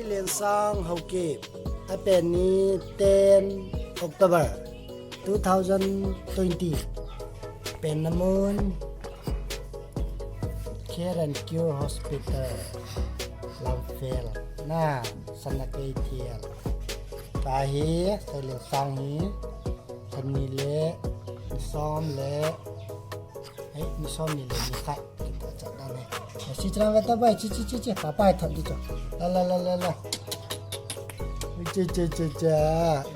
เลียนซองเฮาเก็บถ้าเป็นนี้10 October 2020เป็นน้ำมันCare and Cure Hospital ลำเฟลหน้าสนักเอเทียลตาเฮใส่เหลียงซองนี้ทันนี้เละมีซ้อมเละมีซ้อมนี่เลยมีไข่kitaจัดได้เลยsi cerang kata baik cici papa thot di tu la cici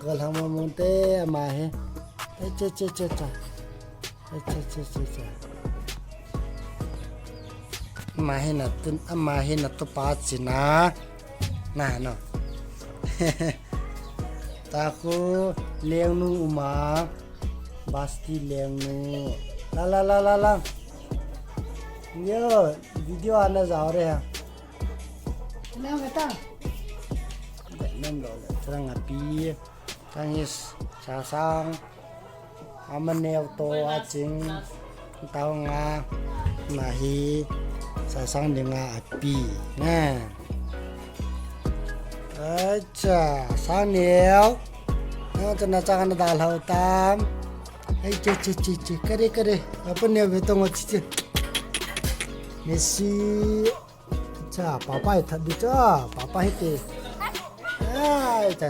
gol hama monte ama he cici ama he na tu pa sina nah no taku leng nu uma basti leng nu la Yo, video आना जा रहे हैं। Nah, kata. Nem lo, serang api, tangis, sasang, aman neo to acing, tahu ngah, nahi, sasang dengan api. Nah, aja, sang neo, neo cina jangan ada lautan. Cici, kere, apa neo betul cici. Messi cha papa thad di cha papa hite ai cha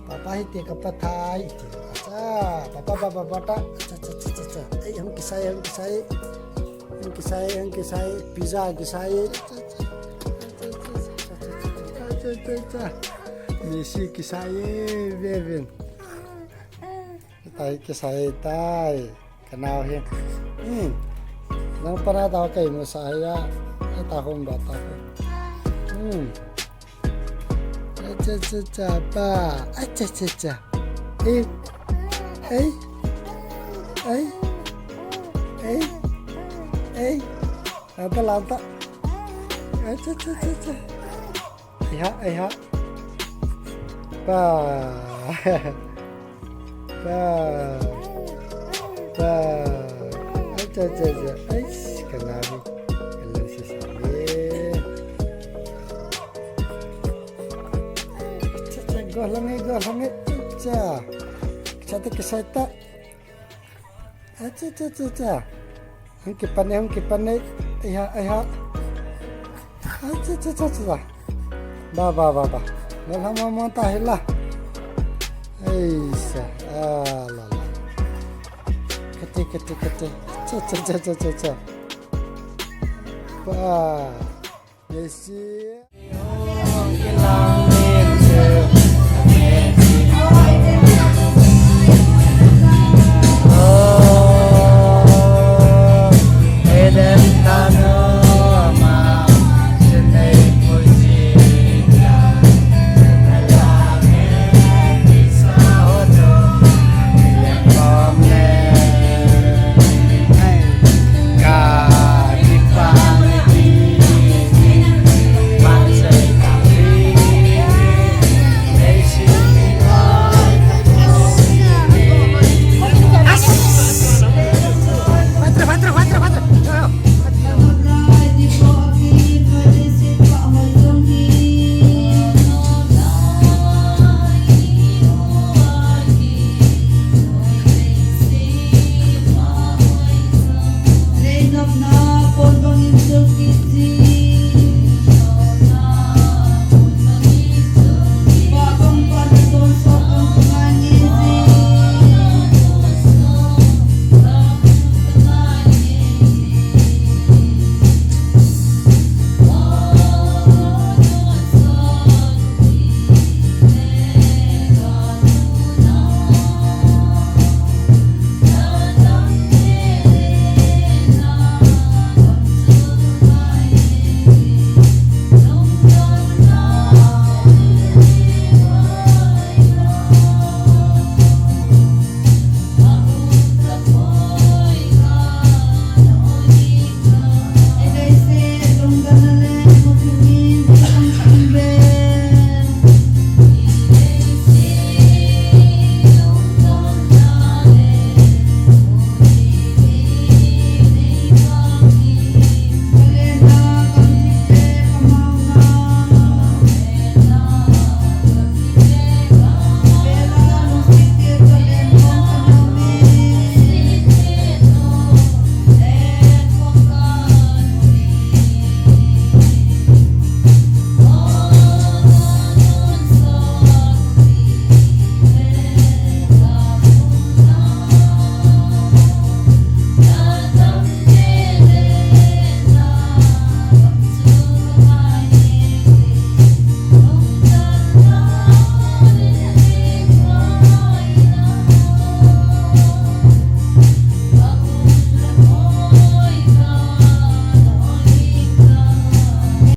papa hite kapathai cha papa ta cha ai hum kisai pizza kisai cha Messi kisai Bevin tai kisai tai kenal ya yang pernah tahu kayak saya tahun berapa aja apa lanta aja ya aja kenapa kalau si sambil golangi aja kesata aja hengkipannya iya aja ba lama mau tahilah lah kete ca wah Messi